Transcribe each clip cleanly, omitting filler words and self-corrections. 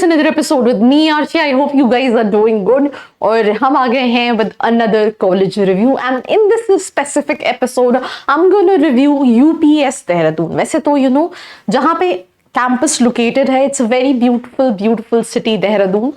another episode with me, Archie. I hope you guys are doing good. और हम आ गए हैं with another college review, and in this specific episode, I'm going to review UPS Dehradun. वैसे तो जहाँ पे campus located है, it's a very beautiful city Dehradun.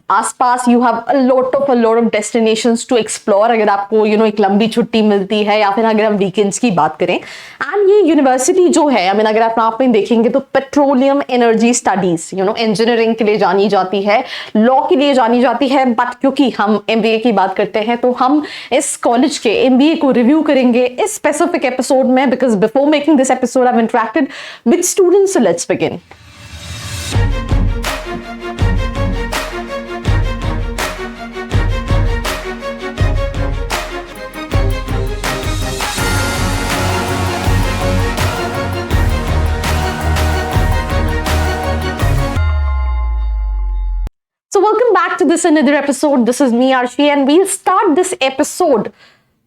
आसपास you have a lot of destinations to explore अगर आपको एक लंबी छुट्टी मिलती है या फिर अगर हम वीकेंड्स की बात करें. एंड ये यूनिवर्सिटी जो है अगर आप नाम में देखेंगे तो पेट्रोलियम एनर्जी स्टडीज इंजीनियरिंग के लिए जानी जाती है, लॉ के लिए जानी जाती है. बट क्योंकि हम MBA की बात करते हैं तो हम इस कॉलेज के MBA को रिव्यू करेंगे इस स्पेसिफिक एपिसोड में, because before making this episode I have interacted with students. So let's begin. So welcome back to this another episode. This is me, Archie, and we'll start this episode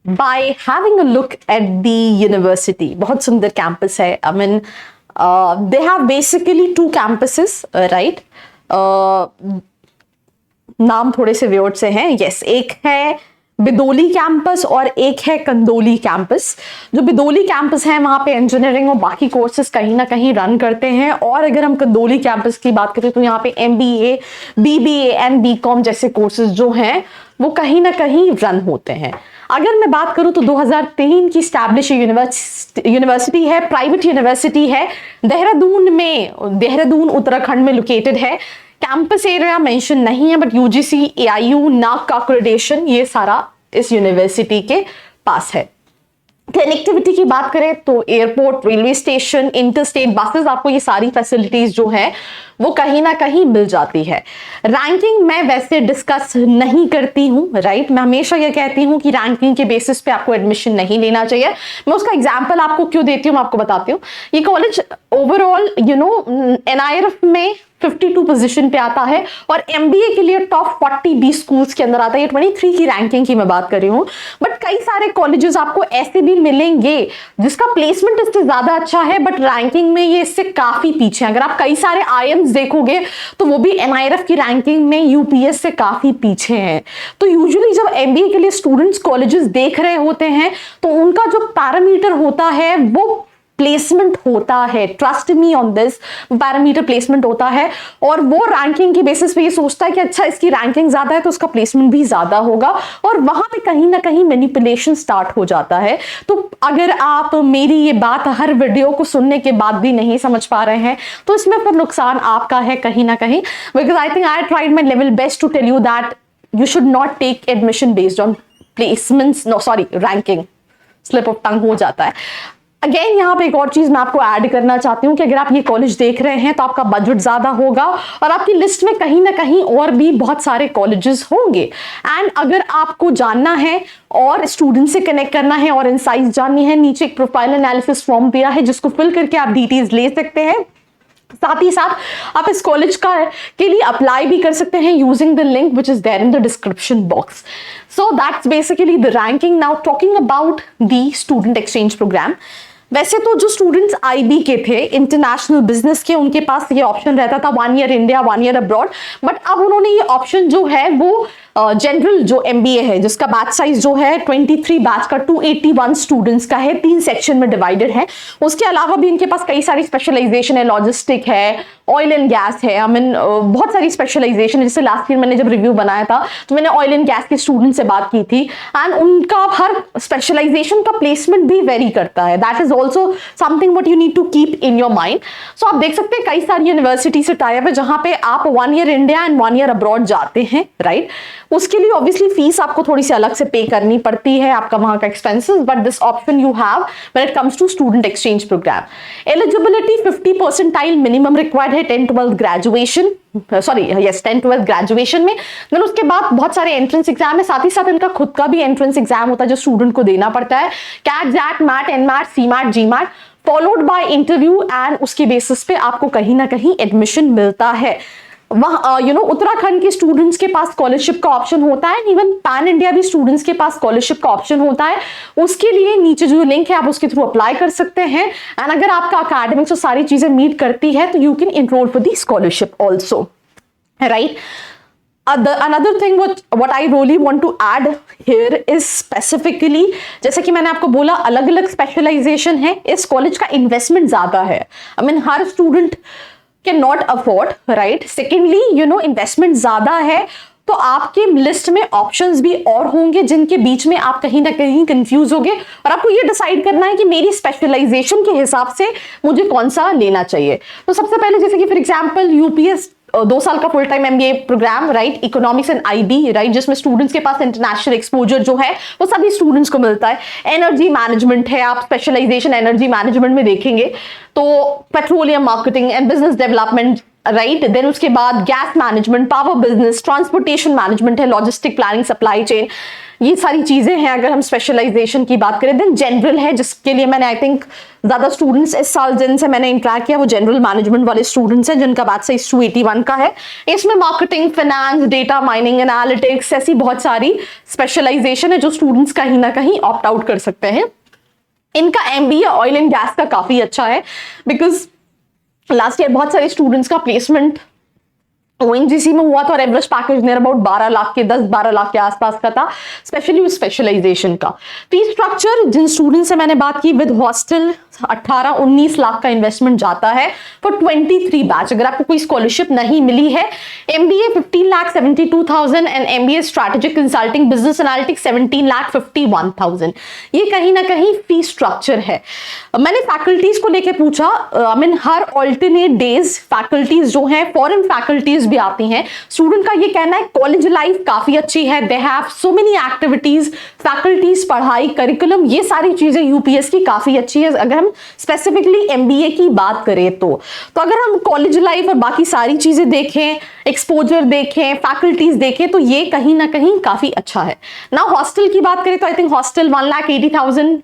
by having a look at the university. बहुत सुंदर campus है. They have basically two campuses, right? नाम थोड़े से weird से हैं. Yes, एक है बिदोली कैंपस और एक है कंदोली कैंपस. जो बिदोली कैंपस है वहां पे इंजीनियरिंग और बाकी कोर्सेज कहीं ना कहीं रन करते हैं, और अगर हम कंदोली कैंपस की बात करें तो यहाँ पे MBA, BBA एंड BCom जैसे कोर्सेज जो हैं वो कहीं ना कहीं रन होते हैं. अगर मैं बात करूं तो 2003 की स्टैब्लिश यूनिवर्सिटी है, प्राइवेट यूनिवर्सिटी है, देहरादून उत्तराखंड में लोकेटेड है. कैंपस एरिया मेंशन नहीं है, बट UGC, AIU, NAAC का accreditation ये सारा इस यूनिवर्सिटी के पास है. कनेक्टिविटी की बात करें तो airport, railway station, interstate buses, आपको ये सारी फैसिलिटीज जो है वो कहीं ना कहीं मिल जाती है. रैंकिंग मैं वैसे डिस्कस नहीं करती हूँ, राइट. मैं हमेशा ये कहती हूँ कि रैंकिंग के बेसिस पे आपको एडमिशन नहीं लेना चाहिए. मैं उसका एग्जांपल आपको क्यों देती हूँ, मैं आपको बताती हूँ. ये कॉलेज ओवरऑल NIRF में 52 पोजीशन पे आता है और MBA के लिए टॉप 40 20 स्कूल्स के अंदर आता है. ये 23 की रैंकिंग की मैं बात कर रही हूँ. बट कई सारे कॉलेजेस आपको ऐसे भी मिलेंगे जिसका प्लेसमेंट इससे ज्यादा अच्छा है, बट रैंकिंग में ये इससे काफी पीछे है. अगर आप कई सारे IIMs देखोगे तो वो भी NIRF की रैंकिंग में UPS से काफी पीछे हैं. तो यूजुअली जब MBA के लिए स्टूडेंट्स कॉलेजेस देख रहे होते हैं तो उनका जो पैरामीटर होता है वो प्लेसमेंट होता है. Trust me on this, parameter placement होता है, और वो रैंकिंग की बेसिस पे ये सोचता है कि अच्छा इसकी रैंकिंग ज्यादा है तो उसका प्लेसमेंट भी ज्यादा होगा, और वहां पे कहीं ना कहीं मैनिपुलेशन स्टार्ट हो जाता है. तो अगर आप मेरी ये बात हर वीडियो को सुनने के बाद भी नहीं समझ पा रहे हैं तो इसमें फिर नुकसान आपका है कहीं ना कहीं, because I think I tried my level best to tell you that you should not take admission based on placements. No sorry, ranking slip of tongue हो जाता है. अगेन यहाँ पे एक और चीज मैं आपको ऐड करना चाहती हूँ कि अगर आप ये कॉलेज देख रहे हैं तो आपका बजट ज्यादा होगा और आपकी लिस्ट में कहीं ना कहीं और भी बहुत सारे कॉलेजेस होंगे. एंड अगर आपको जानना है और स्टूडेंट से कनेक्ट करना है और इनसाइट्स जाननी है, नीचे एक प्रोफाइल एनालिसिस फॉर्म दिया है जिसको फिल करके आप डिटेल्स ले सकते हैं. साथ ही साथ आप इस कॉलेज के लिए अप्लाई भी कर सकते हैं using the link which is there in the description box. So that's basically the ranking. Now talking about the student exchange program. वैसे तो जो स्टूडेंट्स IB के थे, इंटरनेशनल बिजनेस के, उनके पास ये ऑप्शन रहता था 1 year India 1 year abroad. But अब उन्होंने ये ऑप्शन जो है वो जनरल जो MBA है जिसका बैच साइज जो है 23 बैच का 281 स्टूडेंट्स का है, 3 सेक्शन में डिवाइडेड है. उसके अलावा भी इनके पास कई सारी स्पेशलाइजेशन है, लॉजिस्टिक है, ऑयल एंड गैस है, बहुत सारी स्पेशलाइजेशन है. जैसे लास्ट ईयर मैंने जब रिव्यू बनाया था तो मैंने ऑयल एंड गैस के स्टूडेंट से बात की थी, एंड उनका हर स्पेशलाइजेशन का प्लेसमेंट भी वेरी करता है. That is also something what you need to keep in your mind. So आप देख सकते हैं कई सारी यूनिवर्सिटी से टाई अप है जहां पे आप 1 year India and 1 year abroad जाते हैं, राइट. उसके लिए ऑब्वियसली फीस आपको थोड़ी सी अलग से पे करनी पड़ती है, आपका वहां का expenses, but this option you have when it comes to student exchange program. Eligibility 50 percentile minimum required है 10-12 ग्रेजुएशन, 10-12 ग्रेजुएशन में. देन उसके बाद बहुत सारे एंट्रेंस एग्जाम है, साथ ही साथ इनका खुद का भी एंट्रेंस एग्जाम होता है जो स्टूडेंट को देना पड़ता है. CAT, XAT, MAT, NMAT, CMAT, GMAT, followed by interview, and उसके बेसिस पे आपको कहीं ना कहीं एडमिशन मिलता है. वहाँ उत्तराखंड के स्टूडेंट्स के पास स्कॉलरशिप का ऑप्शन होता है, इवन पैन इंडिया भी स्टूडेंट्स के पास स्कॉलरशिप का ऑप्शन होता है. उसके लिए नीचे जो लिंक है आप उसके थ्रू अप्लाई कर सकते हैं. एंड अगर आपका अकेडमिक्स और सारी चीजें मीट करती है तो you can enrol for the scholarship also. right? Another thing what I really want to add here is specifically, जैसे कि मैंने आपको बोला अलग अलग स्पेशलाइजेशन है, इस कॉलेज का इन्वेस्टमेंट ज्यादा है. I mean her student can not afford, right? Secondly investment ज्यादा है तो आपके लिस्ट में ऑप्शंस भी और होंगे जिनके बीच में आप कहीं ना कहीं कंफ्यूज होगे और आपको ये डिसाइड करना है कि मेरी स्पेशलाइजेशन के हिसाब से मुझे कौन सा लेना चाहिए. तो सबसे पहले जैसे कि फॉर एग्जांपल यूपीएस 2 साल का full time MBA program, right, economics and IB, right, जिसमें स्टूडेंट्स के पास इंटरनेशनल एक्सपोजर जो है वो सभी स्टूडेंट्स को मिलता है. एनर्जी मैनेजमेंट है, आप स्पेशलाइजेशन एनर्जी मैनेजमेंट में देखेंगे तो petroleum marketing and business development, right. Then उसके बाद gas management, power business, transportation management है, लॉजिस्टिक प्लानिंग, सप्लाई चेन, ये सारी चीजें हैं अगर हम स्पेशलाइजेशन की बात करें. देन जनरल है जिसके लिए मैंने आई थिंक ज्यादा स्टूडेंट्स इस साल जिनसे मैंने इंटरेक्ट किया वो जनरल मैनेजमेंट वाले स्टूडेंट्स हैं जिनका बैच साइज 281 का है. इसमें marketing, finance, data mining, analytics, ऐसी बहुत सारी स्पेशलाइजेशन है जो स्टूडेंट्स कहीं ना कहीं ऑप्ट आउट कर सकते हैं. इनका एमबीए ऑयल एंड गैस का काफी अच्छा है बिकॉज लास्ट ईयर बहुत सारे स्टूडेंट्स का प्लेसमेंट ओएनजीसी में हुआ था और average package near about 12 lakh के 10-12 लाख के आसपास का था, स्पेशली स्पेशलाइजेशन का. फी स्ट्रक्चर जिन स्टूडेंट से मैंने बात की विद हॉस्टल 18-19 लाख का इन्वेस्टमेंट जाता है फॉर 23 बैच. अगर आपको कोई स्कॉलरशिप नहीं मिली है, MBA 15,72,000 and MBA strategic consulting business analytics 17,51,000. ये कहीं ना कहीं फी स्ट्रक्चर है. मैंने फैकल्टीज को लेके पूछा, I mean her alternate days faculties जो हैं फॉरेन फैकल्टीज भी आती हैं. स्टूडेंट का ये कहना है कॉलेज लाइफ काफी अच्छी है, they have so many activities, faculties, पढ़ाई, करिकुलम, ये सारी चीजें यूपीएस की काफी अच्छी है. अगर हम स्पेसिफिकली एमबीए की बात करें तो अगर हम कॉलेज लाइफ और बाकी सारी चीजें देखें, एक्सपोजर देखें, फैकल्टीज देखें तो ये कहीं ना कहीं काफी अच्छा है. ना हॉस्टल की बात करें तो आई थिंक हॉस्टल 1,80,000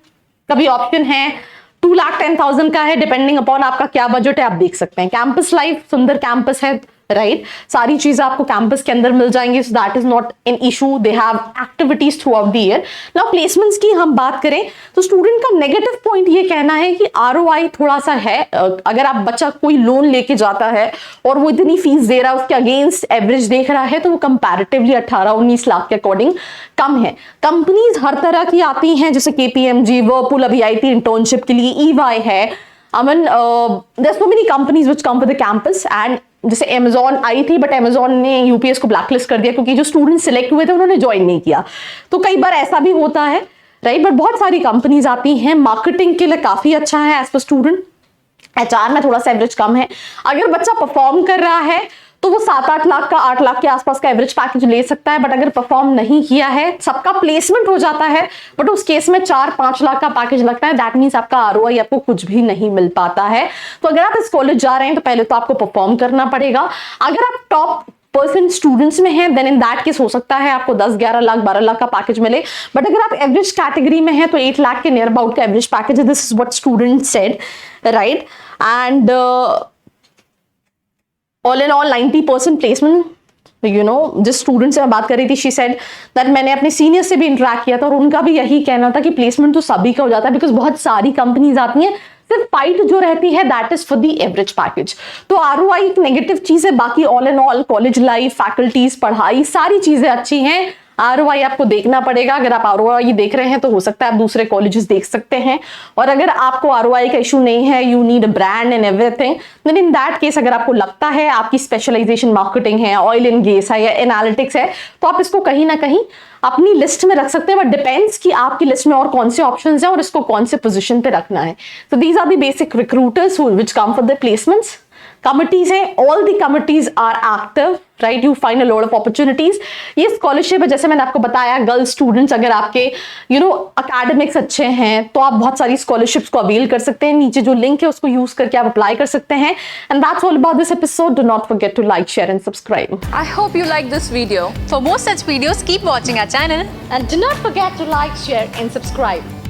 का भी ऑप्शन है, 2,10,000 का है, डिपेंडिंग अपॉन आपका क्या बजट है आप देख सकते हैं. कैंपस लाइफ, सुंदर कैंपस है, राइट, सारी चीजें आपको कैंपस के अंदर मिल जाएंगी, so that is not an issue. They have activities through out the year. Now placements की हम बात करें तो स्टूडेंट का नेगेटिव पॉइंट ये कहना है कि आरओआई थोड़ा सा है. अगर आप बच्चा कोई लोन लेके जाता है और वो इतनी फीस दे रहा है, उसके अगेंस्ट एवरेज देख रहा है तो वो कंपैरेटिवली 18-19 लाख के अकॉर्डिंग कम है. कंपनीज हर तरह की आती हैं जैसे केपीएमजी, वर्लपूल अभी आई थी इंटर्नशिप के लिए, ईवाई है, I mean there so many companies which come with the campus. And जैसे Amazon आई थी बट Amazon ने यूपीएस को ब्लैकलिस्ट कर दिया क्योंकि जो स्टूडेंट सिलेक्ट हुए थे उन्होंने ज्वाइन नहीं किया. तो कई बार ऐसा भी होता है, राइट. बट बहुत सारी कंपनीज आती हैं. मार्केटिंग के लिए काफी अच्छा है एज पर स्टूडेंट. एचआर में थोड़ा सा एवरेज कम है. अगर बच्चा परफॉर्म कर रहा है तो वो 7-8 लाख का 8 लाख के आसपास का एवरेज पैकेज ले सकता है. बट अगर परफॉर्म नहीं किया है, सबका प्लेसमेंट हो जाता है बट उस केस में 4-5 लाख का पैकेज लगता है. दैट मीन्स आपका आरओआई आपको कुछ भी नहीं मिल पाता है. तो अगर आप इस कॉलेज जा रहे हैं तो पहले तो आपको परफॉर्म करना पड़ेगा. अगर आप टॉप % स्टूडेंट्स में हैं देन इन दैट केस हो सकता है आपको 10-11 लाख 12 लाख का पैकेज मिले. बट अगर आप एवरेज कैटेगरी में हैं तो 8 लाख के नियर अबाउट का एवरेज पैकेज है. This is what student said, right. And all in all 90% placement, जिस स्टूडेंट से मैं बात कर रही थी शी सेड दैट मैंने अपने सीनियर से भी इंटरेक्ट किया था और उनका भी यही कहना था कि प्लेसमेंट तो सभी का हो जाता है बिकॉज बहुत सारी कंपनीज आती हैं. सिर्फ फाइट जो रहती है that is for the average package. तो आरओआई एक नेगेटिव चीज है. बाकी all in all college life, faculties, पढ़ाई, सारी चीजें अच्छी हैं. आरओआई आपको देखना पड़ेगा. अगर आप आरओआई देख रहे हैं तो हो सकता है आप दूसरे कॉलेजेस देख सकते हैं. और अगर आपको आरओआई का इशू नहीं है, you need a brand and everything, then in that case अगर आपको लगता है आपकी स्पेशलाइजेशन मार्केटिंग है, ऑयल एंड गैस है या एनालिटिक्स है तो आप इसको कहीं ना कहीं अपनी लिस्ट में रख सकते हैं. बट डिपेंड्स कि आपकी लिस्ट में और कौन से ऑप्शंस हैं और इसको कौन से पोजीशन पे रखना है. So these are the basic recruiters which come for the placements. Committees है, all the committees are active, right. You find a lot of opportunities. ये स्कॉलरशिप है जैसे मैंने आपको बताया, गर्ल्स स्टूडेंट्स अगर आपके एकेडमिक्स अच्छे हैं तो आप बहुत सारी स्कॉलरशिप्स को अवेल कर सकते हैं. नीचे जो लिंक है उसको यूज करके आप अप्लाई कर सकते हैं. And that's all about this episode. Do not forget to like, share and subscribe. I hope you like this video. For more such videos, keep watching our channel. And do not forget to like, share and subscribe.